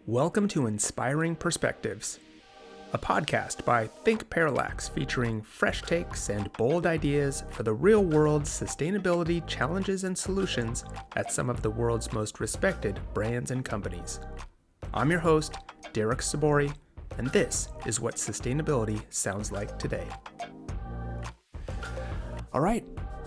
Welcome to Inspiring Perspectives, a podcast by thinkPARALLAX featuring fresh takes and bold ideas for the real-world sustainability challenges and solutions at some of the world's most respected brands and companies. I'm your host, Derek Sabori, and this is what sustainability sounds like today. All right.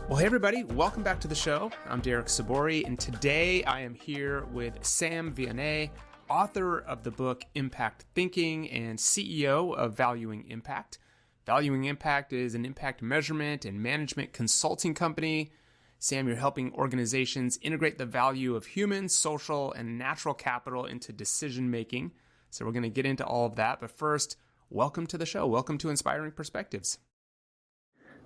Well, hey everybody, welcome back to the show. I'm Derek Sabori, and today I am here with Sam Vionnet, author of the book Impact Thinking and CEO of Valuing Impact. Valuing Impact is an impact measurement and management consulting company. Sam, you're helping organizations integrate the value of human, social, and natural capital into decision making. So we're going to get into all of that. But first, welcome to the show. Welcome to Inspiring Perspectives.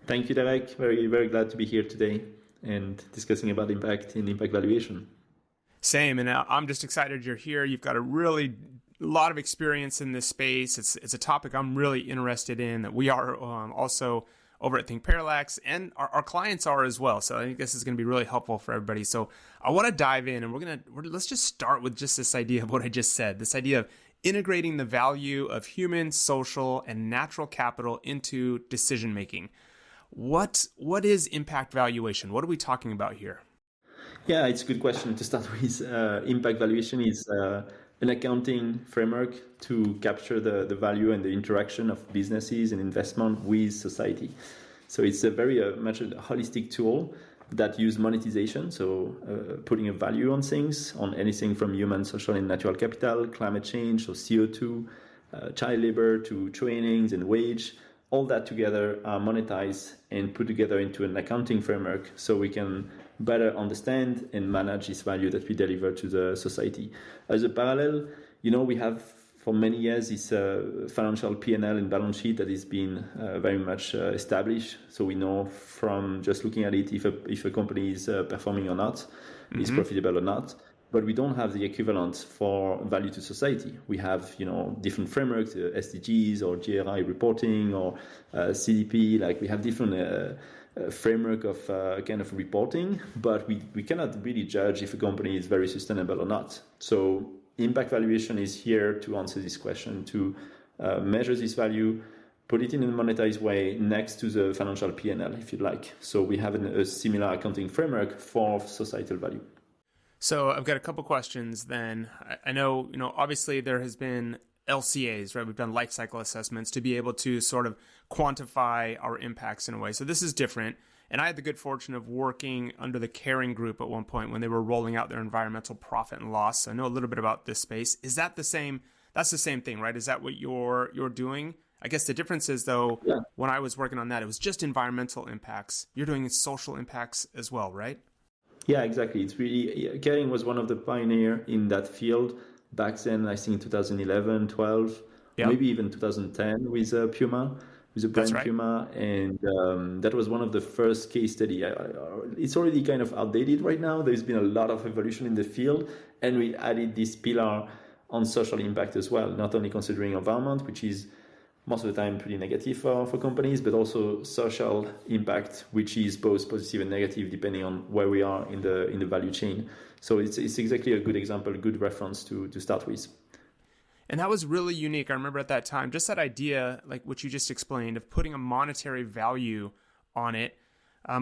Thank you, Derek. Very, very glad to be here today and discussing about impact and impact valuation. Same, and I'm just excited you're here. You've got a lot of experience in this space. It's a topic I'm really interested in, that we are also over at thinkPARALLAX, and our clients are as well. So I think this is going to be really helpful for everybody. So I want to dive in, and let's just start with just this idea of what I just said, this idea of integrating the value of human, social, and natural capital into decision making. What is impact valuation? What are we talking about here? Yeah, it's a good question to start with. Impact valuation is an accounting framework to capture the value and the interaction of businesses and investment with society. So it's a very much a holistic tool that uses monetization, so putting a value on things, on anything from human, social, and natural capital, climate change, so CO2, child labor, to trainings and wage. All that together are monetized and put together into an accounting framework so we can better understand and manage this value that we deliver to the society. As a parallel, we have for many years this financial P&L and balance sheet that has been very much established. So we know from just looking at it if a company is performing or not, is profitable or not. But we don't have the equivalent for value to society. We have, different frameworks, SDGs or GRI reporting or CDP. Like we have different framework of kind of reporting, but we cannot really judge if a company is very sustainable or not. So impact valuation is here to answer this question, to measure this value, put it in a monetized way next to the financial P&L, if you like. So we have a similar accounting framework for societal value. So I've got a couple questions then. I know, obviously there has been LCAs, right? We've done life cycle assessments to be able to sort of quantify our impacts in a way. So this is different. And I had the good fortune of working under the Caring Group at one point when they were rolling out their environmental profit and loss. So I know a little bit about this space. Is that the same? That's the same thing, right? Is that what you're doing? I guess the difference is, though, when I was working on that, it was just environmental impacts. You're doing social impacts as well, right? Yeah, exactly. It's really, Caring was one of the pioneer in that field back then, I think 2011, 12, maybe even 2010 with Puma, with the brand right. Puma. And that was one of the first case study. It's already kind of outdated right now. There's been a lot of evolution in the field, and we added this pillar on social impact as well, not only considering environment, which is most of the time pretty negative for companies, but also social impact, which is both positive and negative depending on where we are in the value chain. So it's exactly a good example, a good reference to start with. And that was really unique. I remember at that time, just that idea, like what you just explained, of putting a monetary value on it.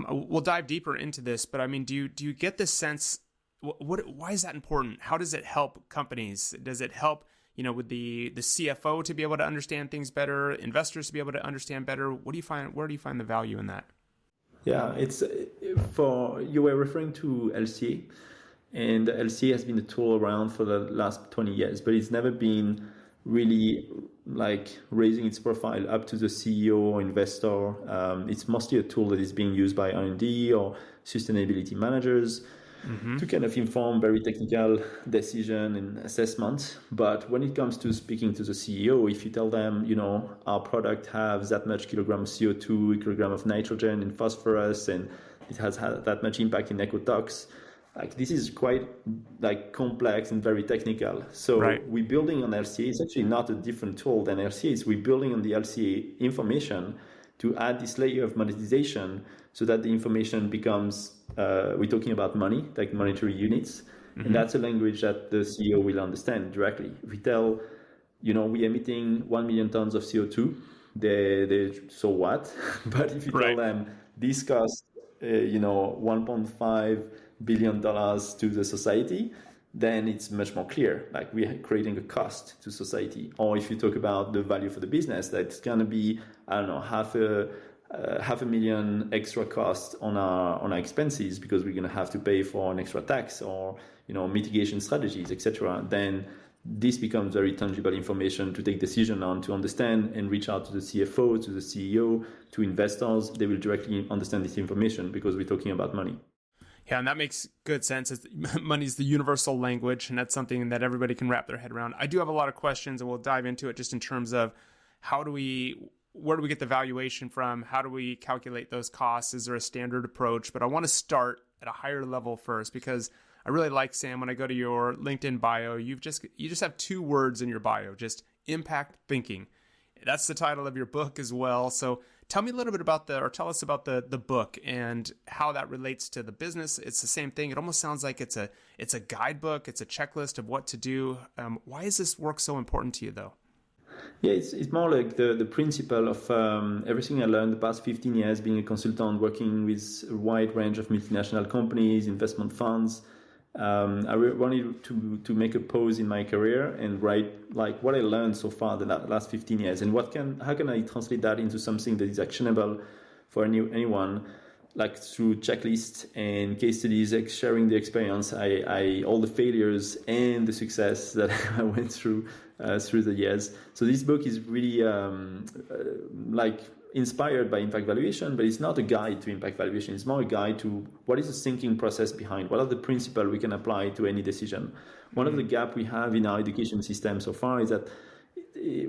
We'll dive deeper into this, but I mean, do you get this sense? Why is that important? How does it help companies? Does it help with the CFO to be able to understand things better, investors to be able to understand better? Where do you find the value in that? Yeah, you were referring to LCA, and LCA has been a tool around for the last 20 years, but it's never been really like raising its profile up to the CEO or investor. It's mostly a tool that is being used by R&D or sustainability managers to kind of inform very technical decision and assessment. But when it comes to speaking to the CEO, if you tell them, our product has that much kilogram of CO2, kilogram of nitrogen and phosphorus, and it has had that much impact in ecotox, like this is quite like complex and very technical. So we're building on LCA. It's actually not a different tool than LCA. We're building on the LCA information to add this layer of monetization so that the information becomes, we're talking about money, like monetary units, And that's a language that the CEO will understand directly. If we tell, we're emitting 1 million tons of CO2, they so what? But if you tell them this costs, $1.5 billion to the society, then it's much more clear. Like, we're creating a cost to society. Or if you talk about the value for the business, that's going to be, I don't know, half a million extra cost on our expenses because we're going to have to pay for an extra tax or mitigation strategies, etc. Then this becomes very tangible information to take decision on, to understand and reach out to the CFO, to the CEO, to investors. They will directly understand this information because we're talking about money. Yeah, and that makes good sense. Money is the universal language, and that's something that everybody can wrap their head around. I do have a lot of questions, and we'll dive into it just in terms of where do we get the valuation from? How do we calculate those costs? Is there a standard approach? But I want to start at a higher level first, because I really like, Sam, when I go to your LinkedIn bio, you just have 2 words in your bio, just impact thinking. That's the title of your book as well. So tell me a little bit about tell us about the book and how that relates to the business. It's the same thing. It almost sounds like it's a guidebook. It's a checklist of what to do. Why is this work so important to you, though? Yeah, it's more like the principle of everything I learned the past 15 years being a consultant, working with a wide range of multinational companies, investment funds. I wanted to make a pause in my career and write like what I learned so far the last 15 years, and how can I translate that into something that is actionable for anyone, like through checklists and case studies, like sharing the experience, all the failures and the success that I went through the years. So this book is really inspired by impact valuation, but it's not a guide to impact valuation. It's more a guide to what is the thinking process behind, what are the principles we can apply to any decision. One of the gaps we have in our education system so far is that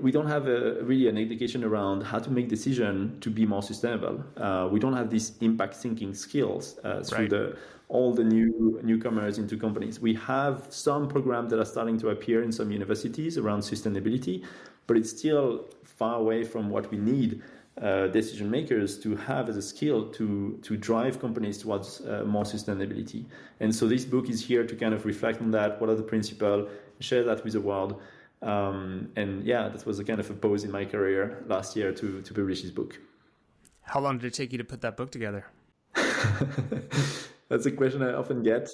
we don't have really an education around how to make decision to be more sustainable. We don't have these impact thinking skills through all the newcomers into companies. We have some programs that are starting to appear in some universities around sustainability, but it's still far away from what we need decision makers to have as a skill to drive companies towards more sustainability. And so this book is here to kind of reflect on that. What are the principles? Share that with the world. And yeah, that was a kind of a pause in my career last year to publish this book. How long did it take you to put that book together? That's a question I often get.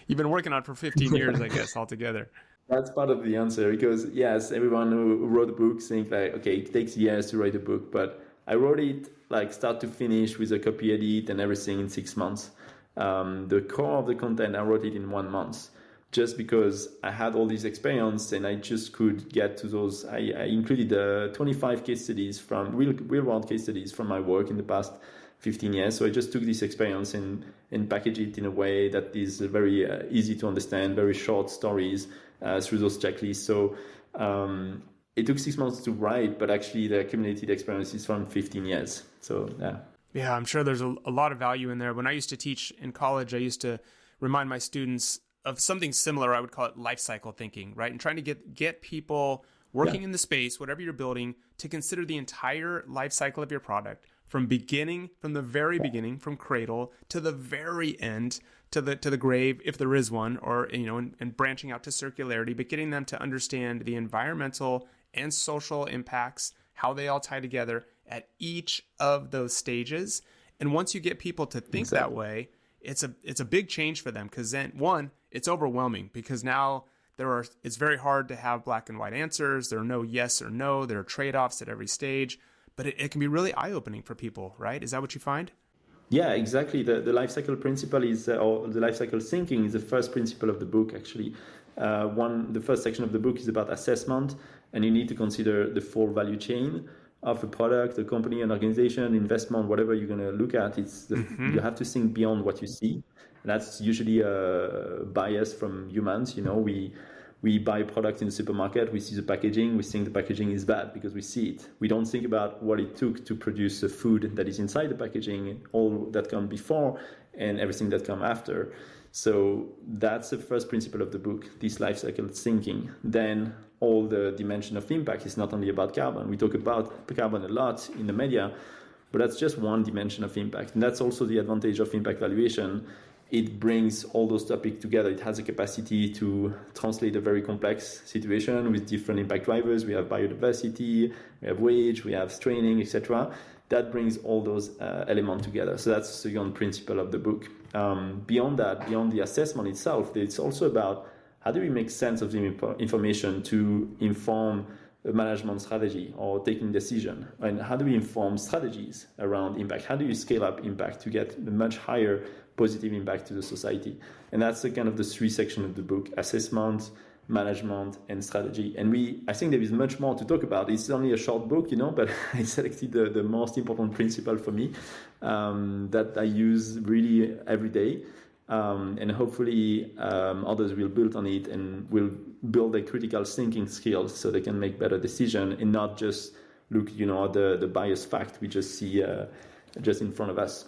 You've been working on it for 15 years, I guess, altogether. That's part of the answer, because yes, everyone who wrote a book think like, okay, it takes years to write a book, but I wrote it like start to finish with a copy edit and everything in 6 months. The core of the content, I wrote it in 1 month, just because I had all this experience and I just could get to those. I included 25 case studies from real world case studies from my work in the past 15 years. So I just took this experience and packaged it in a way that is very easy to understand, very short stories through those checklists. So it took 6 months to write, but actually the accumulated experience is from 15 years. So, yeah. Yeah, I'm sure there's a lot of value in there. When I used to teach in college, I used to remind my students of something similar. I would call it life cycle thinking, right? And trying to get people working in the space, whatever you're building, to consider the entire life cycle of your product from the very beginning, from cradle to the very end, to the grave, if there is one, or, and branching out to circularity, but getting them to understand the environmental and social impacts, how they all tie together at each of those stages. And once you get people to think that way, it's a big change for them, because then, one, it's overwhelming, because now it's very hard to have black and white answers. There are no yes or no. There are trade-offs at every stage, but it can be really eye-opening for people, right? Is that what you find? Yeah, exactly. The life cycle principle is, or the life cycle thinking is the first principle of the book, actually. The first section of the book is about assessment, and you need to consider the full value chain of a product, a company, an organization, investment, whatever you're going to look at. You have to think beyond what you see. And that's usually a bias from humans. We buy a product in the supermarket, we see the packaging, we think the packaging is bad because we see it. We don't think about what it took to produce the food that is inside the packaging, all that come before and everything that come after. So that's the first principle of the book, this life cycle thinking. Then all the dimension of impact is not only about carbon. We talk about carbon a lot in the media, but that's just one dimension of impact. And that's also the advantage of impact valuation, it brings all those topics together. It has a capacity to translate a very complex situation with different impact drivers. We have biodiversity, we have wage, we have training, etc. That brings all those elements together. So that's the second principle of the book. Beyond that, beyond the assessment itself, it's also about how do we make sense of the information to inform a management strategy or taking decision, and how do we inform strategies around impact? How do you scale up impact to get a much higher positive impact to the society? And that's the kind of the three sections of the book: assessment, management, and strategy. And I think there is much more to talk about. It's only a short book, but I selected the most important principle for me that I use really every day. And hopefully others will build on it and will build a critical thinking skills so they can make better decisions and not just look, at the biased fact we just see just in front of us.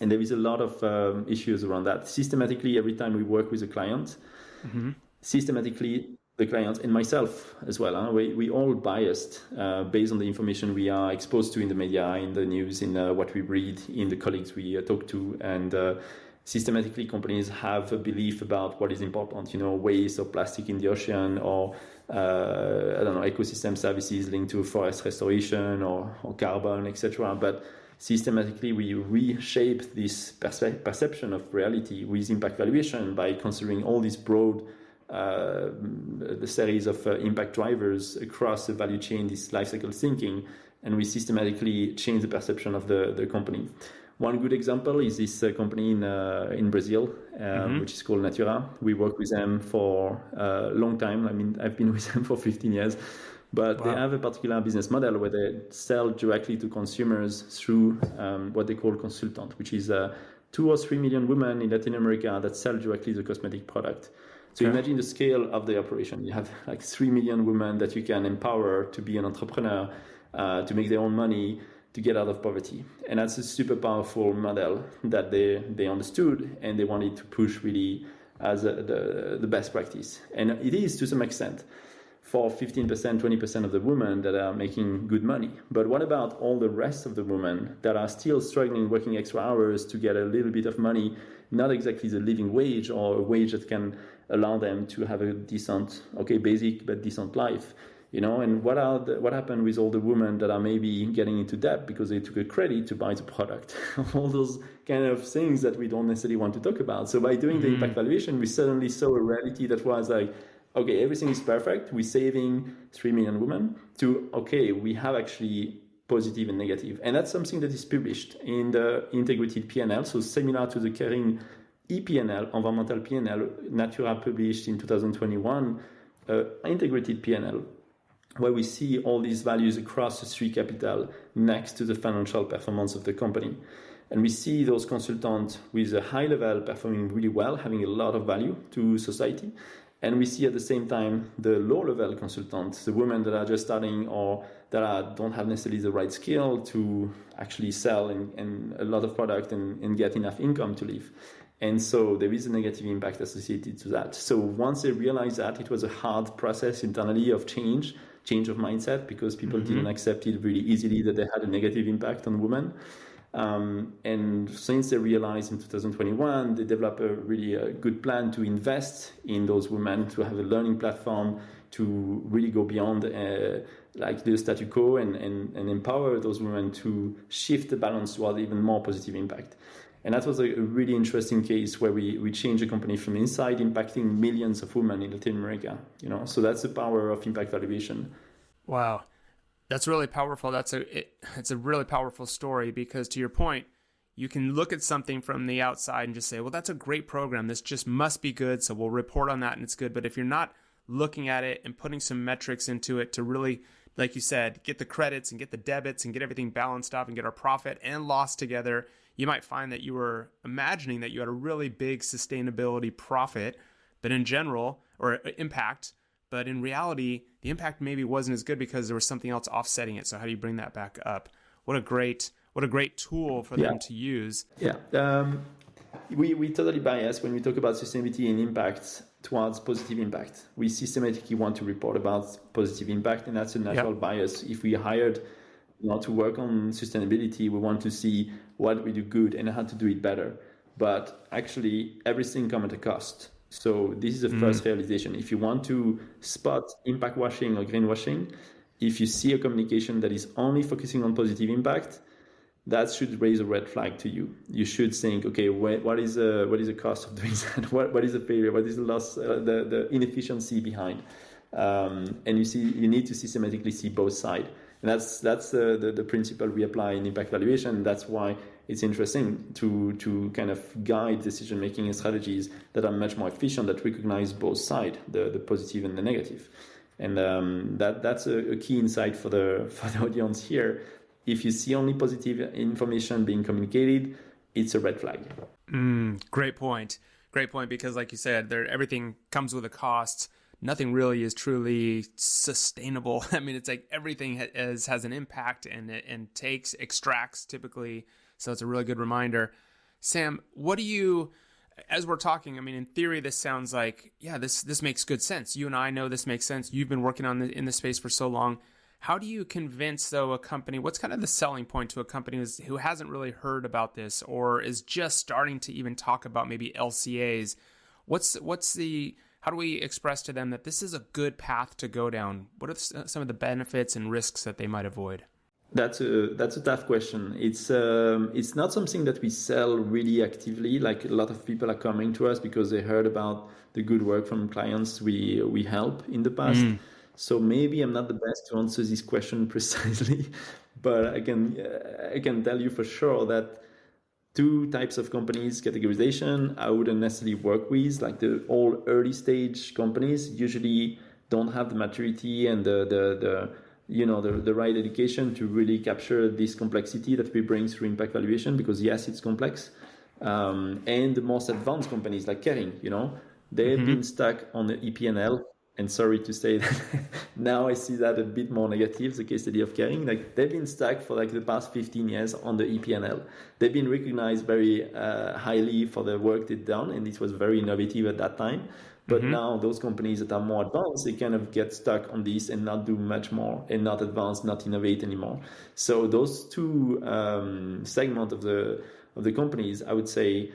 And there is a lot of issues around that. Systematically, every time we work with a client, systematically the client and myself as well, we all biased based on the information we are exposed to in the media, in the news, in what we read, in the colleagues we talk to, and systematically companies have a belief about what is important, waste or plastic in the ocean, or ecosystem services linked to forest restoration or carbon, etc. But systematically we reshape this perception of reality with impact valuation by considering all these broad the series of impact drivers across the value chain, this life cycle thinking, and we systematically change the perception of the company. One good example is this company in Brazil, which is called Natura. We work with them for a long time. I mean, I've been with them for 15 years. But They have a particular business model where they sell directly to consumers through what they call consultant, which is 2 or 3 million women in Latin America that sell directly the cosmetic product. So imagine the scale of the operation. You have like 3 million women that you can empower to be an entrepreneur, to make their own money, to get out of poverty. And that's a super powerful model that they understood, and they wanted to push really as the best practice. And it is to some extent for 15%, 20% of the women that are making good money. But what about all the rest of the women that are still struggling, working extra hours to get a little bit of money, not exactly the living wage or a wage that can allow them to have a decent, basic but decent life? And what happened with all the women that are maybe getting into debt because they took a credit to buy the product? All those kind of things that we don't necessarily want to talk about. So by doing the impact valuation, we suddenly saw a reality that was like, everything is perfect. We're saving 3 million women to, we have actually positive and negative. And that's something that is published in the integrated P&L. So similar to the Kering ePNL, environmental P&L, Natura published in 2021, integrated P&L, where we see all these values across the three capital next to the financial performance of the company. And we see those consultants with a high level performing really well, having a lot of value to society. And we see at the same time the low level consultants, the women that are just starting or that don't have necessarily the right skill to actually sell and a lot of product and get enough income to live. And so there is a negative impact associated to that. So once they realized that, it was a hard process internally of change of mindset, because people didn't accept it really easily that they had a negative impact on women. And since they realized in 2021, they developed a really good plan to invest in those women, to have a learning platform, to really go beyond like the status quo and empower those women to shift the balance toward even more positive impact. And that was a really interesting case where we changed the company from inside, impacting millions of women in Latin America. So that's the power of impact valuation. Wow. That's really powerful. It's a really powerful story, because to your point, you can look at something from the outside and just say, well, that's a great program. This just must be good. So we'll report on that and it's good. But if you're not looking at it and putting some metrics into it to really, like you said, get the credits and get the debits and get everything balanced out and get our profit and loss together, you might find that you were imagining that you had a really big sustainability profit, but in general, or impact, but in reality, the impact maybe wasn't as good because there was something else offsetting it. So how do you bring that back up? What a great tool for them to use. Yeah. We totally bias when we talk about sustainability and impact towards positive impact. We systematically want to report about positive impact, and that's a natural bias. If we hired to work on sustainability, we want to see what we do good and how to do it better. but actually everything comes at a cost. So this is the first realization. If you want to spot impact washing or greenwashing, if you see a communication that is only focusing on positive impact, that should raise a red flag to you. You should think, okay, what is the cost of doing that? What is the failure? What is the loss? The inefficiency behind? And you need to systematically see both sides. And that's the principle we apply in impact valuation. That's why it's interesting to kind of guide decision making and strategies that are much more efficient, that recognize both sides, the positive and the negative. And that's a key insight for the audience here. If you see only positive information being communicated, it's a red flag. Great point. Great point, because like you said, everything comes with a cost. Nothing really is truly sustainable. I mean, it's like everything has an impact and extracts typically. So it's a really good reminder. Sam, what do you, as we're talking, I mean, in theory, this sounds like, yeah, this makes good sense. You and I know this makes sense. You've been working in this space for so long. How do you convince, though, a company, what's kind of the selling point to a company who hasn't really heard about this or is just starting to even talk about maybe LCAs? How do we express to them that this is a good path to go down? What are some of the benefits and risks that they might avoid? That's a tough question. It's not something that we sell really actively. Like, a lot of people are coming to us because they heard about the good work from clients we help in the past. So maybe I'm not the best to answer this question precisely, but I can tell you for sure that two types of companies categorization I wouldn't necessarily work with. Like, the all early stage companies usually don't have the maturity and the right education to really capture this complexity that we bring through impact valuation, because yes, it's complex. And the most advanced companies like Kering, they've been stuck on the EP&L. And sorry to say that now I see that a bit more negative, the case study of Kering. Like, they've been stuck for like the past 15 years on the EP&L. They've been recognized very highly for the work they've done, and it was very innovative at that time. But now those companies that are more advanced, they kind of get stuck on this and not do much more, and not advance, not innovate anymore. So those two segments of the companies, I would say,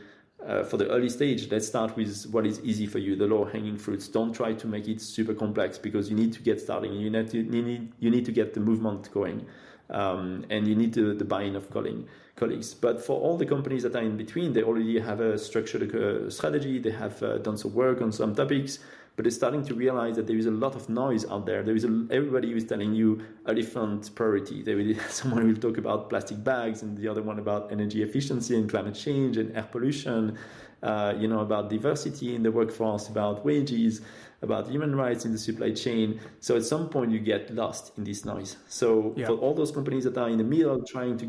for the early stage, let's start with what is easy for you, the low-hanging fruits. Don't try to make it super complex, because you need to get starting. You need to get the movement going, and you need the buy-in of colleagues. But for all the companies that are in between, they already have a structured strategy. They have done some work on some topics, but they're starting to realize that there is a lot of noise out there. Everybody is telling you a different priority. Someone will talk about plastic bags, and the other one about energy efficiency and climate change and air pollution, about diversity in the workforce, about wages, about human rights in the supply chain. So at some point you get lost in this noise. So for all those companies that are in the middle trying to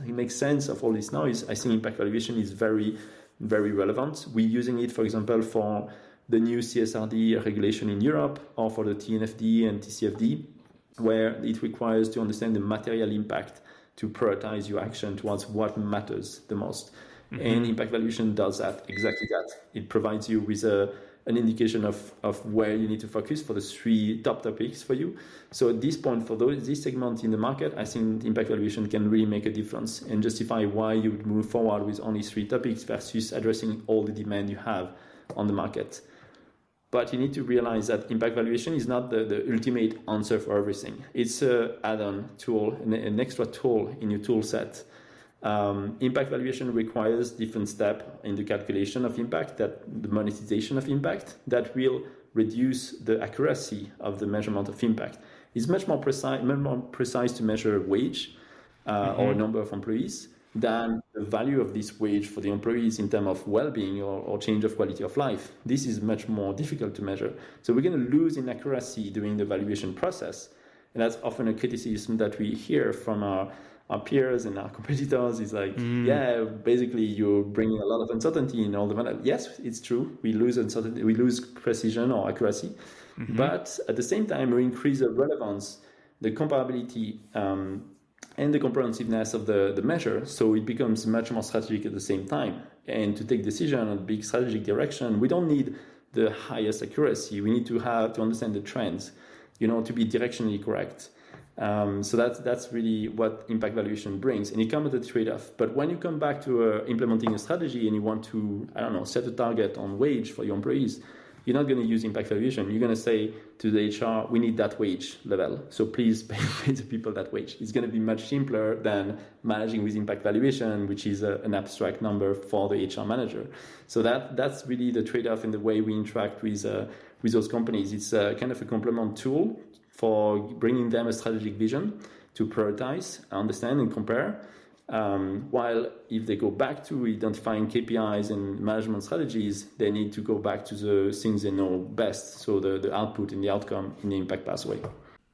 make sense of all this noise, I think impact valuation is very, very relevant. We're using it, for example, for the new CSRD regulation in Europe, or for the TNFD and TCFD, where it requires to understand the material impact to prioritize your action towards what matters the most. And impact valuation does exactly that. It provides you with an indication of where you need to focus for the three top topics for you. So at this point, for this segment in the market, I think impact valuation can really make a difference and justify why you would move forward with only three topics versus addressing all the demand you have on the market. But you need to realize that impact valuation is not the ultimate answer for everything. It's an add-on tool, an extra tool in your tool set. Impact valuation requires different steps in the calculation of impact, that the monetization of impact, that will reduce the accuracy of the measurement of impact. It's much more precise to measure wage or number of employees than the value of this wage for the employees in terms of well-being or change of quality of life. This is much more difficult to measure. So we're going to lose in accuracy during the valuation process. And that's often a criticism that we hear from our peers and our competitors. Is like, basically you're bringing a lot of uncertainty in all the matter. Yes, it's true. We lose uncertainty, we lose precision or accuracy. But at the same time, we increase the relevance, the comparability, and the comprehensiveness of the measure, so it becomes much more strategic at the same time. And to take decision on big strategic direction, we don't need the highest accuracy. We need to understand the trends, to be directionally correct. So that's really what impact valuation brings, and it comes at a trade-off. But when you come back to implementing a strategy and you want to, I don't know, set a target on wage for your employees, you're not going to use impact valuation. You're going to say to the HR, we need that wage level, so please pay the people that wage. It's going to be much simpler than managing with impact valuation, which is an abstract number for the HR manager. So that's really the trade-off in the way we interact with those companies. It's kind of a complement tool for bringing them a strategic vision to prioritize, understand, and compare. While if they go back to identifying KPIs and management strategies, they need to go back to the things they know best. So the output and the outcome in the impact pathway.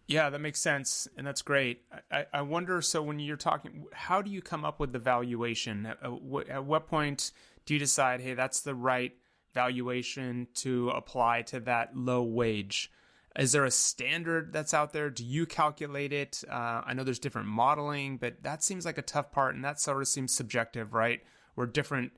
Yeah, that makes sense. And that's great. I wonder, so when you're talking, how do you come up with the valuation? At what point do you decide, hey, that's the right valuation to apply to that low wage? Is there a standard that's out there? Do you calculate it? I know there's different modeling, but that seems like a tough part, and that sort of seems subjective, right? Or different,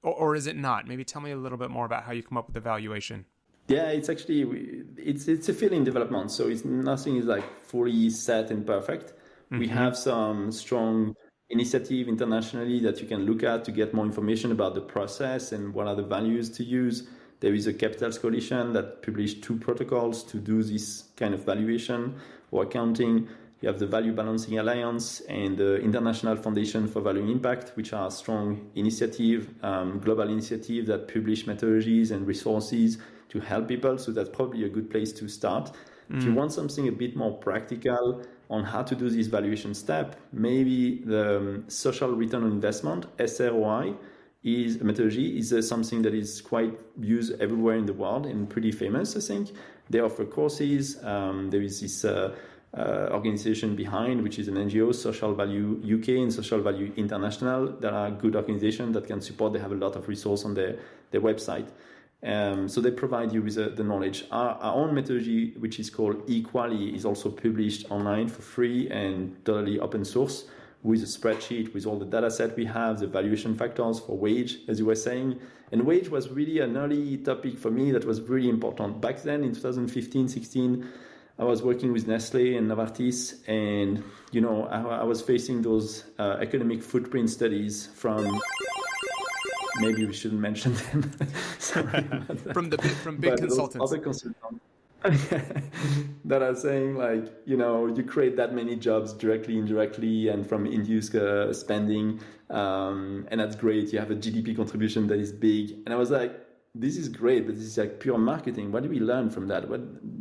or is it not? Maybe tell me a little bit more about how you come up with the valuation. Yeah, it's actually it's a field in development, so nothing is like fully set and perfect. Mm-hmm. We have some strong initiative internationally that you can look at to get more information about the process and what are the values to use. There is a Capitals Coalition that published 2 protocols to do this kind of valuation or accounting. You have the Value Balancing Alliance and the International Foundation for Valuing Impact, which are a strong initiative, global initiative that publish methodologies and resources to help people. So that's probably a good place to start. If you want something a bit more practical on how to do this valuation step, maybe the social return on investment, SROI, is a methodology, is something that is quite used everywhere in the world and pretty famous, I think. They offer courses. There is this organization behind, which is an NGO, Social Value UK and Social Value International, that are good organizations that can support. They have a lot of resources on their website. So they provide you with the knowledge. Our own methodology, which is called Equally, is also published online for free and totally open source, with a spreadsheet with all the data set we have, the valuation factors for wage, as you were saying. And wage was really an early topic for me that was really important. Back then in 2015, 16, I was working with Nestle and Novartis, and I was facing those economic footprint studies from, maybe we shouldn't mention them. Sorry from big consultants. Other consultants. That are saying, like, you create that many jobs directly, indirectly, and from induced spending, and that's great. You have a GDP contribution that is big. And I was like, this is great, but this is like pure marketing. What do we learn from that? What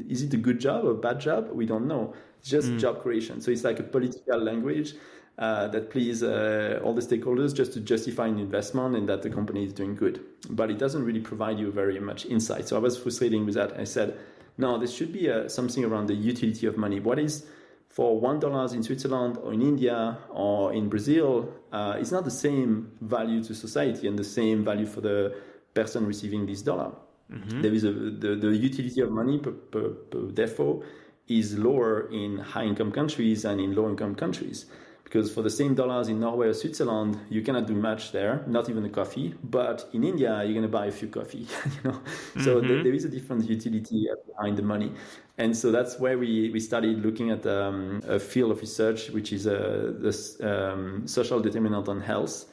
is it, a good job or a bad job? We don't know. It's just job creation. So it's like a political language that please all the stakeholders just to justify an investment and that the company is doing good. But it doesn't really provide you very much insight. So I was frustrating with that. I said, no, there should be something around the utility of money. What is for $1 in Switzerland or in India or in Brazil, it's not the same value to society and the same value for the person receiving this dollar. Mm-hmm. There is the utility of money per therefore is lower in high-income countries than in low-income countries. Because for the same dollars in Norway or Switzerland, you cannot do much there, not even a coffee. But in India, you're going to buy a few coffee. So there is a different utility behind the money. And so that's where we started looking at a field of research, which is the social determinant on health,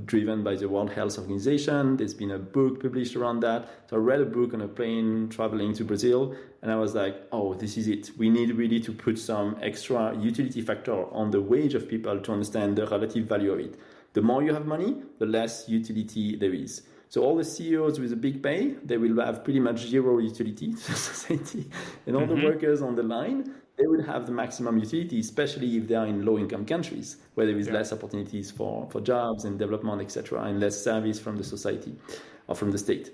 driven by the World Health Organization. There's been a book published around that. So I read a book on a plane traveling to Brazil, and I was like, oh, this is it. We need really to put some extra utility factor on the wage of people to understand the relative value of it. The more you have money, the less utility there is. So all the CEOs with a big pay, they will have pretty much zero utility to society. And all the workers on the line, they will have the maximum utility, especially if they are in low-income countries, where there is less opportunities for jobs and development, etc., and less service from the society or from the state.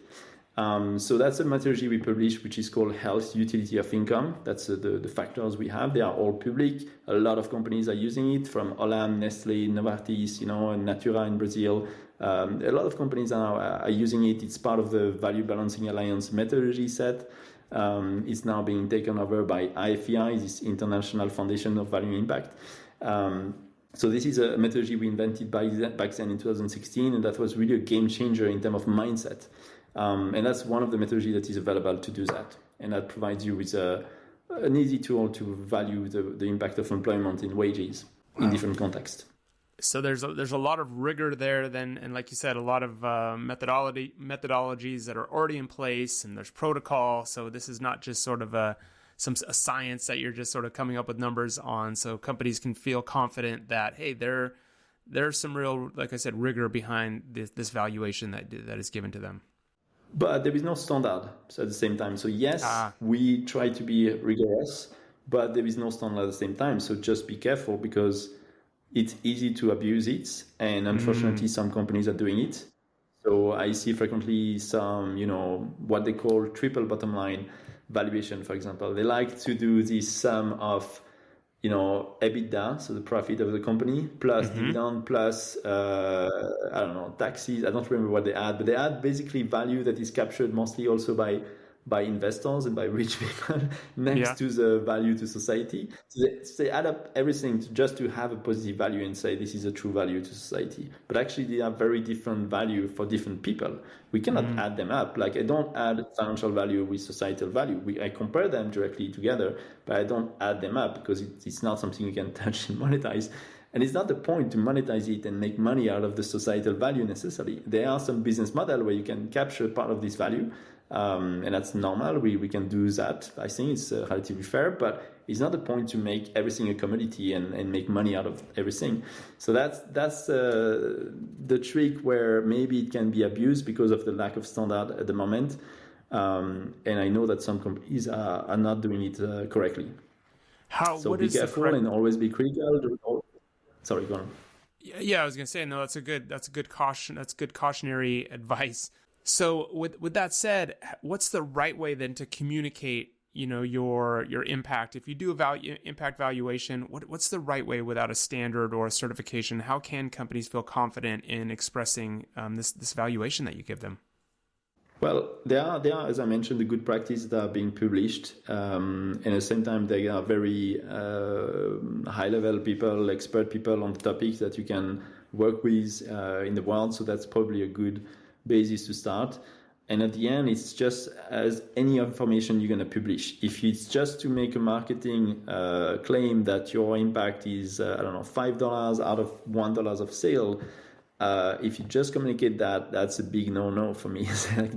So that's a methodology we published, which is called Health Utility of Income. That's the factors we have. They are all public. A lot of companies are using it, from Olam, Nestle, Novartis, and Natura in Brazil. A lot of companies are using it. It's part of the Value Balancing Alliance methodology set. It's now being taken over by IFEI, this International Foundation of Valuing Impact. So this is a methodology we invented back then in 2016, and that was really a game changer in terms of mindset. And that's one of the methodology that is available to do that. And that provides you with a an easy tool to value the impact of employment in wages in different contexts. So there's a lot of rigor there then, and like you said, a lot of methodologies that are already in place, and there's protocol. So this is not just sort of a science that you're just sort of coming up with numbers on. So companies can feel confident that, hey, there's some real, like I said, rigor behind this valuation that is given to them. But there is no standard at the same time. So yes, we try to be rigorous, but there is no standard at the same time. So just be careful, because it's easy to abuse it, and unfortunately some companies are doing it. So I see frequently some, what they call triple bottom line valuation, for example. They like to do this sum of, EBITDA, so the profit of the company, plus dividend, plus, taxes. I don't remember what they add, but they add basically value that is captured mostly also by investors and by rich people next to the value to society. So they add up everything just to have a positive value and say this is a true value to society. But actually they are very different value for different people. We cannot add them up. Like, I don't add financial value with societal value. I compare them directly together, but I don't add them up, because it's not something you can touch and monetize. And it's not the point to monetize it and make money out of the societal value necessarily. There are some business model where you can capture part of this value, and that's normal. We can do that. I think it's relatively fair, but it's not the point to make everything a commodity and make money out of everything. So that's the trick where maybe it can be abused because of the lack of standard at the moment. And I know that some companies are not doing it correctly. So be careful and always be critical. Sorry, go on. Yeah, I was going to say, no, that's a good caution. That's good cautionary advice. So with that said, what's the right way then to communicate, your impact? If you do a impact valuation, what's the right way without a standard or a certification? How can companies feel confident in expressing this valuation that you give them? Well, there are, as I mentioned, the good practices that are being published, and at the same time, they are very high-level people, expert people on the topics that you can work with in the world. So that's probably a good basis to start. And at the end, it's just as any information you're going to publish. If it's just to make a marketing claim that your impact is, $5 out of $1 of sale, if you just communicate that, that's a big no-no for me.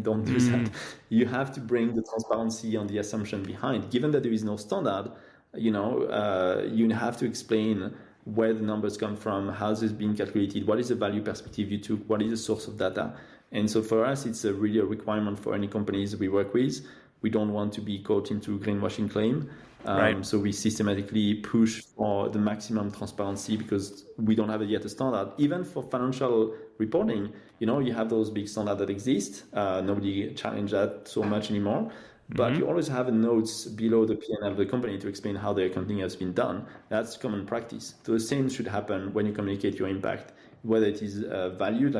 Don't do that. You have to bring the transparency on the assumption behind. Given that there is no standard, you have to explain where the numbers come from, how this is being calculated, what is the value perspective you took, what is the source of data. And so for us, it's really a requirement for any companies we work with. We don't want to be caught into greenwashing claim. Right. So we systematically push for the maximum transparency, because we don't have yet a standard. Even for financial reporting, you have those big standards that exist. Nobody challenge that so much anymore. But you always have notes below the P&L of the company to explain how the accounting has been done. That's common practice. So the same should happen when you communicate your impact, whether it is valued,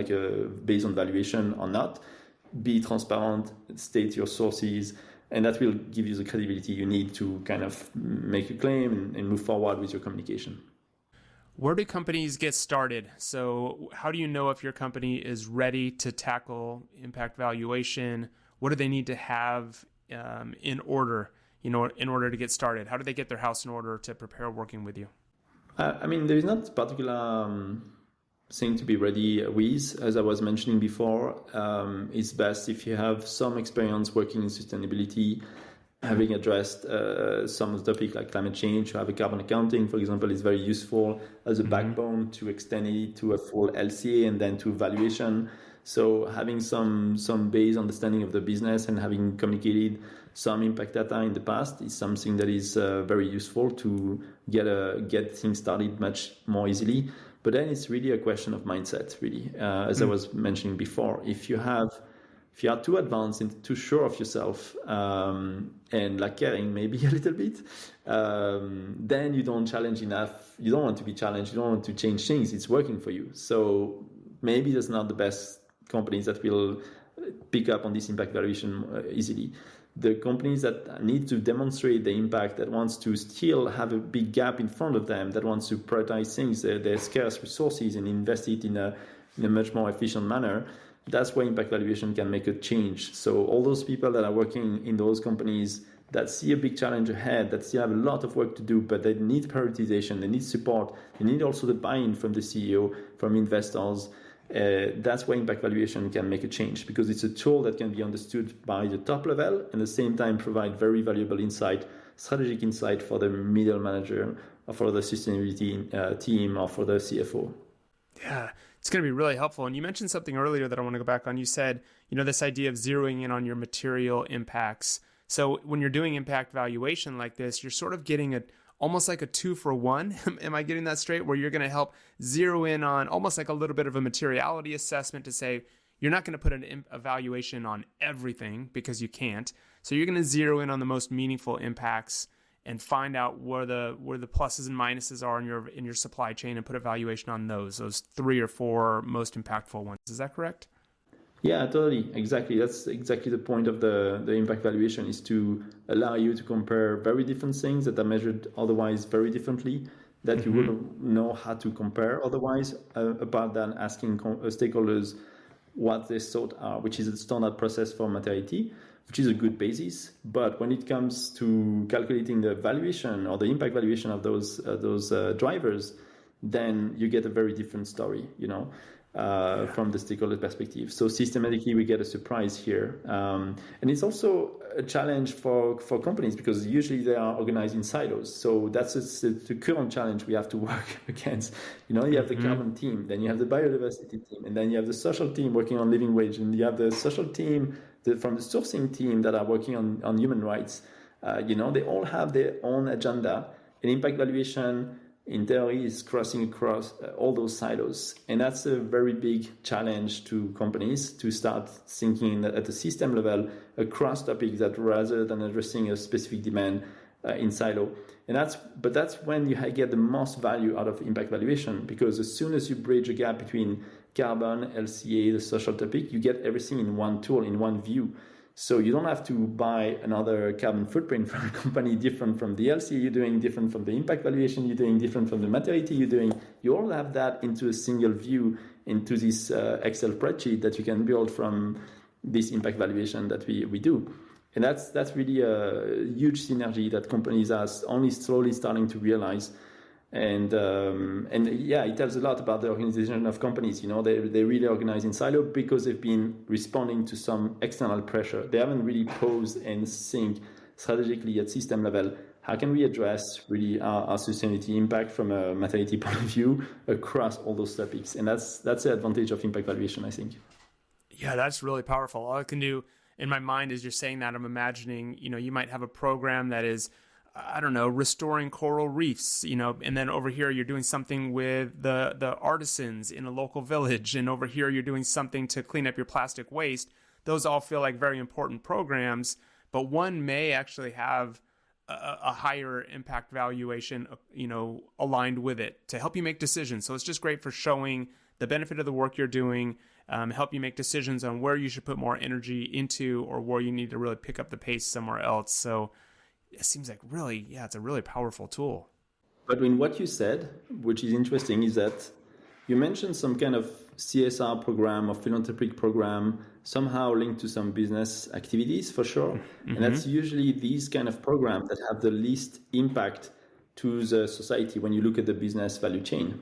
based on valuation or not. Be transparent, state your sources, and that will give you the credibility you need to kind of make a claim and move forward with your communication. Where do companies get started? So how do you know if your company is ready to tackle impact valuation? What do they need to have in order to get started? How do they get their house in order to prepare working with you? There is not a particular thing to be ready with. As I was mentioning before, it's best if you have some experience working in sustainability, having addressed some of the topics like climate change. To have a carbon accounting, for example, is very useful as a backbone to extend it to a full LCA and then to valuation. So having some base understanding of the business and having communicated some impact data in the past is something that is very useful to get things started much more easily. But then it's really a question of mindset, really. As I was mentioning before, if you are too advanced and too sure of yourself and caring maybe a little bit, then you don't challenge enough. You don't want to be challenged. You don't want to change things. It's working for you. So maybe that's not the best companies that will pick up on this impact valuation easily. The companies that need to demonstrate the impact, that wants to still have a big gap in front of them, that wants to prioritize things, their scarce resources, and invest it in a much more efficient manner, that's where impact valuation can make a change. So all those people that are working in those companies that see a big challenge ahead, that still have a lot of work to do, but they need prioritization, they need support, they need also the buy-in from the CEO, from investors. That's where impact valuation can make a change, because it's a tool that can be understood by the top level and at the same time provide very valuable insight, strategic insight for the middle manager or for the sustainability team or for the CFO. Yeah, it's going to be really helpful. And you mentioned something earlier that I want to go back on. You said, this idea of zeroing in on your material impacts. So when you're doing impact valuation like this, you're sort of getting almost like a 2-for-1. Am I getting that straight? Where you're going to help zero in on almost like a little bit of a materiality assessment to say, you're not going to put an evaluation on everything because you can't. So you're going to zero in on the most meaningful impacts and find out where the pluses and minuses are in your supply chain and put a valuation on those 3 or 4 most impactful ones. Is that correct? Yeah, totally. Exactly. That's exactly the point of the impact valuation, is to allow you to compare very different things that are measured otherwise very differently, that you wouldn't know how to compare otherwise, apart than asking stakeholders what their thoughts are, which is a standard process for materiality, which is a good basis. But when it comes to calculating the valuation or the impact valuation of those drivers, then you get a very different story, from the stakeholder perspective. So systematically, we get a surprise here. And it's also a challenge for companies, because usually they are organized in silos. So that's the current challenge we have to work against. You have the carbon team, then you have the biodiversity team, and then you have the social team working on living wage, and you have the social team from the sourcing team that are working on human rights. They all have their own agenda, and impact valuation in theory is crossing across all those silos. And that's a very big challenge to companies, to start thinking at the system level across topics, that rather than addressing a specific demand in silo. And that's when you get the most value out of impact valuation, because as soon as you bridge a gap between carbon, LCA, the social topic, you get everything in one tool, in one view. So you don't have to buy another carbon footprint from a company different from the LCA you're doing, different from the impact valuation you're doing, different from the materiality you're doing. You all have that into a single view, into this Excel spreadsheet that you can build from this impact valuation that we do. And that's really a huge synergy that companies are only slowly starting to realize. And yeah, it tells a lot about the organization of companies. They really organize in silo because they've been responding to some external pressure. They haven't really paused and think strategically at system level, how can we address really our sustainability impact from a materiality point of view across all those topics? And that's the advantage of impact valuation, I think. Yeah, that's really powerful. All I can do in my mind as you're saying that, I'm imagining, you might have a program that is, I don't know, restoring coral reefs, and then over here you're doing something with the artisans in a local village, and over here you're doing something to clean up your plastic waste. Those all feel like very important programs, but one may actually have a higher impact valuation, aligned with it to help you make decisions. So it's just great for showing the benefit of the work you're doing, help you make decisions on where you should put more energy into or where you need to really pick up the pace somewhere else. So it seems like it's a really powerful tool. But in what you said, which is interesting, is that you mentioned some kind of CSR program or philanthropic program somehow linked to some business activities, for sure. Mm-hmm. And that's usually these kind of programs that have the least impact to the society when you look at the business value chain,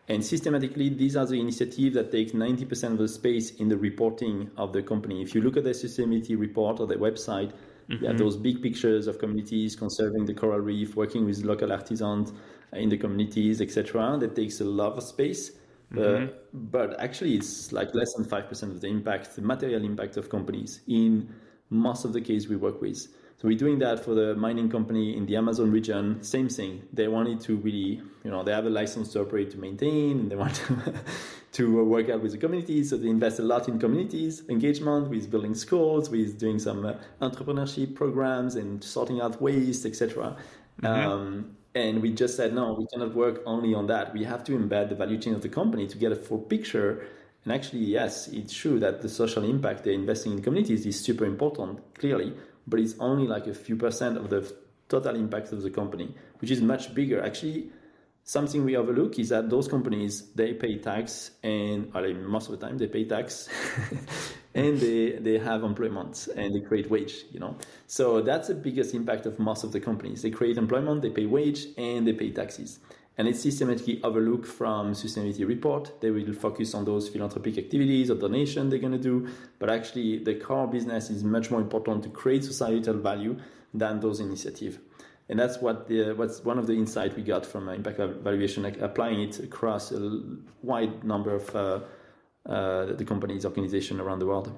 And systematically, these are the initiatives that take 90% of the space in the reporting of the company. If you look at their sustainability report or their website, you have those big pictures of communities conserving the coral reef, working with local artisans in the communities, etc. That takes a lot of space. But actually, it's like less than 5% of the impact, the material impact of companies in most of the cases we work with. So we're doing that for the mining company in the Amazon region. Same thing. They wanted to really, they have a license to operate, to maintain, and they want to work out with the communities. So they invest a lot in communities engagement, with building schools, with doing some entrepreneurship programs and sorting out waste, etc. And we just said, no, we cannot work only on that. We have to embed the value chain of the company to get a full picture. And actually, yes, it's true that the social impact they're investing in communities is super important, clearly. But it's only like a few percent of the total impact of the company, which is much bigger. Actually, something we overlook is that those companies, they pay tax, and most of the time they pay tax. and they have employment and they create wage, So that's the biggest impact of most of the companies. They create employment, they pay wage, and they pay taxes. And it's systematically overlooked from sustainability report. They will focus on those philanthropic activities or donation they're going to do. But actually, the core business is much more important to create societal value than those initiatives. And that's what's one of the insights we got from impact valuation, like applying it across a wide number of the companies, organizations around the world.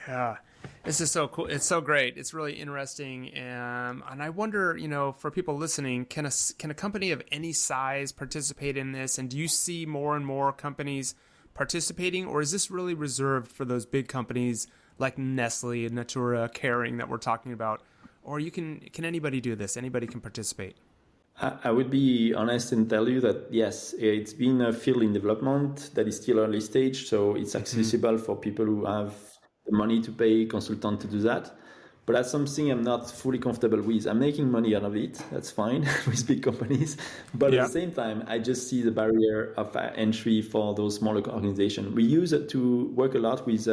Yeah. This is so cool. It's so great. It's really interesting. And I wonder, for people listening, can a company of any size participate in this? And do you see more and more companies participating, or is this really reserved for those big companies like Nestle and Natura, Caring that we're talking about? Or can anybody do this? Anybody can participate? I would be honest and tell you that, yes, it's been a field in development that is still early stage. So it's accessible for people who have the money to pay a consultant to do that. But that's something I'm not fully comfortable with. I'm making money out of it. That's fine with big companies. But at the same time, I just see the barrier of entry for those smaller organizations. We use it to work a lot with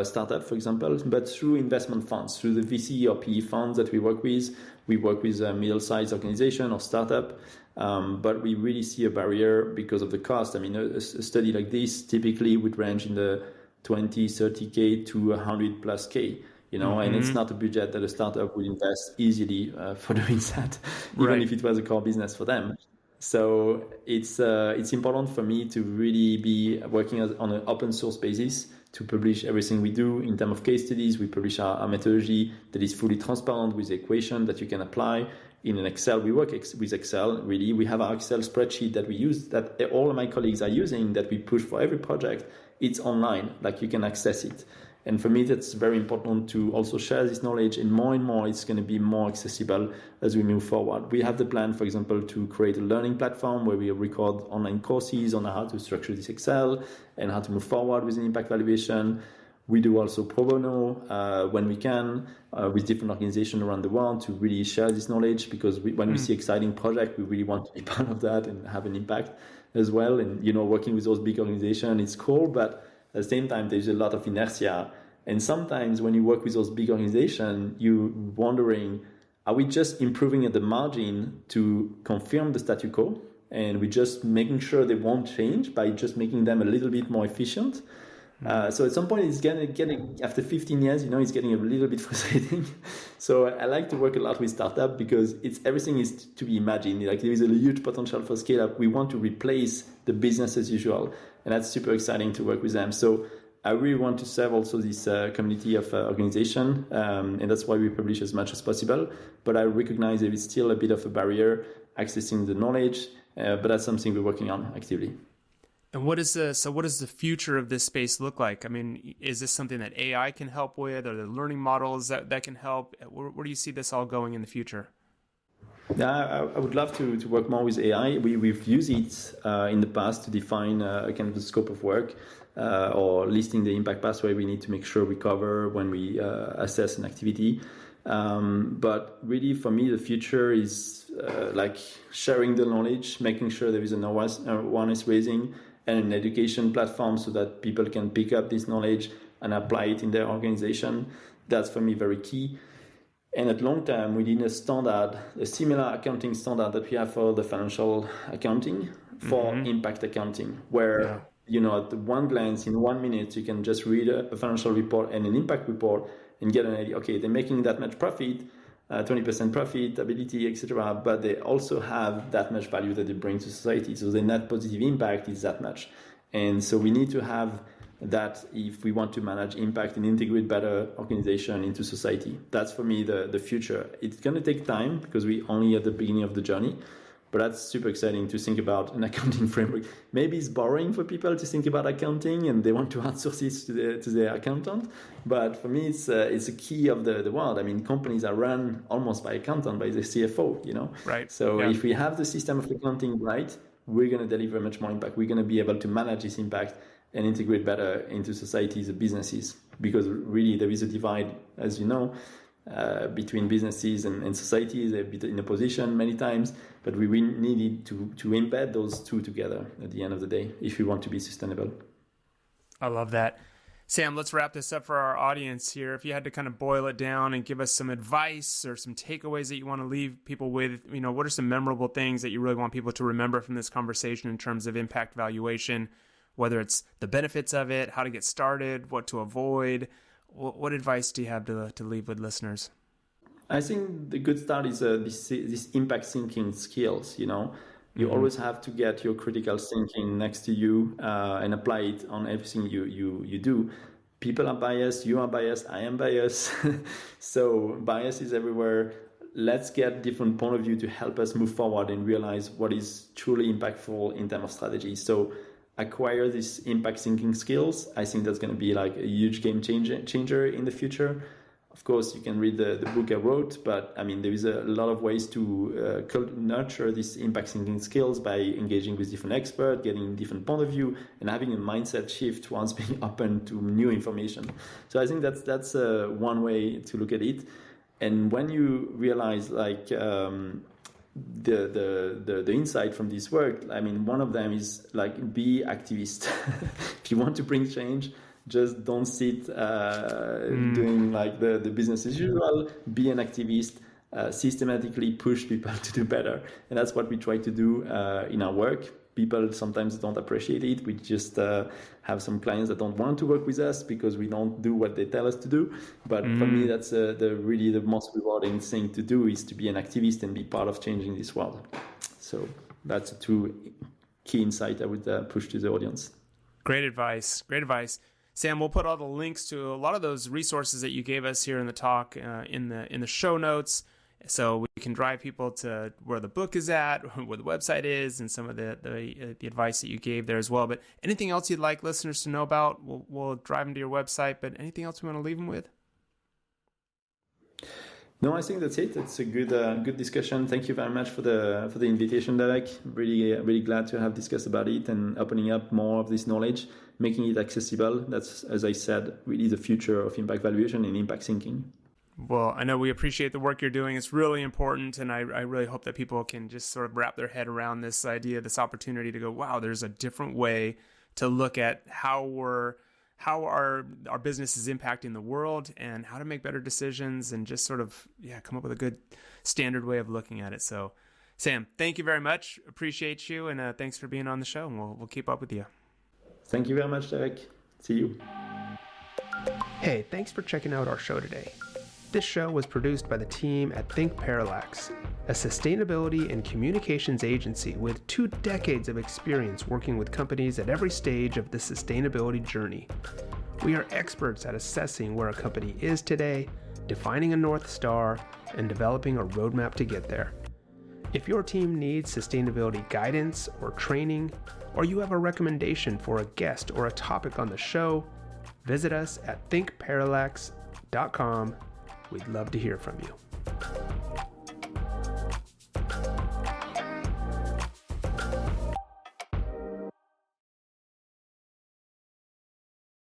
startup, for example, but through investment funds, through the VC or PE funds that we work with a middle-sized organization or startup. But we really see a barrier because of the cost. I mean, a study like this typically would range in the 20, 30K to 100 plus K, and it's not a budget that a startup would invest easily for doing that, even if it was a core business for them. So it's important for me to really be working on an open source basis to publish everything we do in terms of case studies. We publish our methodology that is fully transparent with the equation that you can apply in an Excel. We work with Excel, really. We have our Excel spreadsheet that we use, that all of my colleagues are using, that we push for every project. It's online, like you can access it. And for me, that's very important to also share this knowledge, and more it's going to be more accessible as we move forward. We have the plan, for example, to create a learning platform where we record online courses on how to structure this Excel and how to move forward with an impact valuation. We do also pro bono when we can with different organizations around the world to really share this knowledge, because when we see exciting project, we really want to be part of that and have an impact as well. And, working with those big organizations, it's cool, but at the same time, there's a lot of inertia. And sometimes when you work with those big organizations, you're wondering, are we just improving at the margin to confirm the statu quo? And we're just making sure they won't change by just making them a little bit more efficient. So at some point, it's getting after 15 years, it's getting a little bit frustrating. So I like to work a lot with startup because everything is to be imagined. Like there is a huge potential for scale up. We want to replace the business as usual, and that's super exciting to work with them. So I really want to serve also this community of organization, and that's why we publish as much as possible. But I recognize there is still a bit of a barrier accessing the knowledge, but that's something we're working on actively. And what does the future of this space look like? I mean, is this something that AI can help with? Are there learning models that can help? Where do you see this all going in the future? Yeah, I would love to work more with AI. We've used it in the past to define a kind of the scope of work or listing the impact pathway we need to make sure we cover when we assess an activity. But really, for me, the future is like sharing the knowledge, making sure there is an awareness raising, and an education platform so that people can pick up this knowledge and apply it in their organization. That's for me very key. And at long term, we need a similar accounting standard that we have for the financial accounting for impact accounting, where at one glance, in 1 minute, you can just read a financial report and an impact report and get an idea. Okay, they're making that much profit, 20% profitability, etc. But they also have that much value that they bring to society. So the net positive impact is that much. And so we need to have that if we want to manage impact and integrate better organization into society. That's for me the future. It's going to take time because we're only at the beginning of the journey. But that's super exciting to think about an accounting framework. Maybe it's boring for people to think about accounting and they want to outsource it to their accountant. But for me, it's a key of the world. I mean, companies are run almost by accountant, by the CFO, Right. So if we have the system of accounting right, we're going to deliver much more impact. We're going to be able to manage this impact and integrate better into societies and businesses. Because really there is a divide, as you know, between businesses and societies. They're in opposition many times, but we really need to embed those two together at the end of the day if we want to be sustainable. I love that. Sam, let's wrap this up for our audience here. If you had to kind of boil it down and give us some advice or some takeaways that you want to leave people with, what are some memorable things that you really want people to remember from this conversation in terms of impact valuation, whether it's the benefits of it, how to get started, what to avoid? What advice do you have to leave with listeners? I think the good start is this impact thinking skills, You always have to get your critical thinking next to you and apply it on everything you do. People are biased, you are biased, I am biased. So bias is everywhere. Let's get different point of view to help us move forward and realize what is truly impactful in terms of strategy. So acquire these impact thinking skills. I think that's going to be like a huge game changer in the future. Of course, you can read the book I wrote, but there is a lot of ways to nurture these impact thinking skills by engaging with different experts, getting different point of view, and having a mindset shift towards being open to new information. So I think that's one way to look at it. And when you realize the insight from this work, one of them is be activist. If you want to bring change, just don't sit doing the business as usual. Be an activist, systematically push people to do better. And that's what we try to do in our work. People sometimes don't appreciate it. We just have some clients that don't want to work with us because we don't do what they tell us to do. But for me, that's really the most rewarding thing to do, is to be an activist and be part of changing this world. So that's two key insight I would push to the audience. Great advice. Sam, we'll put all the links to a lot of those resources that you gave us here in the talk in the show notes, so we can drive people to where the book is at, where the website is, and some of the advice that you gave there as well. But anything else you'd like listeners to know about, we'll drive them to your website. But anything else we want to leave them with? No, I think that's it. It's a good discussion. Thank you very much for the invitation, Derek. Really glad to have discussed about it and opening up more of this knowledge, making it accessible. That's, as I said, really the future of impact valuation and impact thinking. Well, I know we appreciate the work you're doing. It's really important, and I really hope that people can just sort of wrap their head around this idea, this opportunity to go, wow, there's a different way to look at how our business is impacting the world and how to make better decisions, and just sort of come up with a good standard way of looking at it. So, Sam, thank you very much. Appreciate you, and thanks for being on the show. And we'll keep up with you. Thank you very much, Derek. See you. Hey, thanks for checking out our show today. This show was produced by the team at thinkPARALLAX, a sustainability and communications agency with 2 decades of experience working with companies at every stage of the sustainability journey. We are experts at assessing where a company is today, defining a North Star, and developing a roadmap to get there. If your team needs sustainability guidance or training, or you have a recommendation for a guest or a topic on the show, visit us at thinkparallax.com. We'd love to hear from you.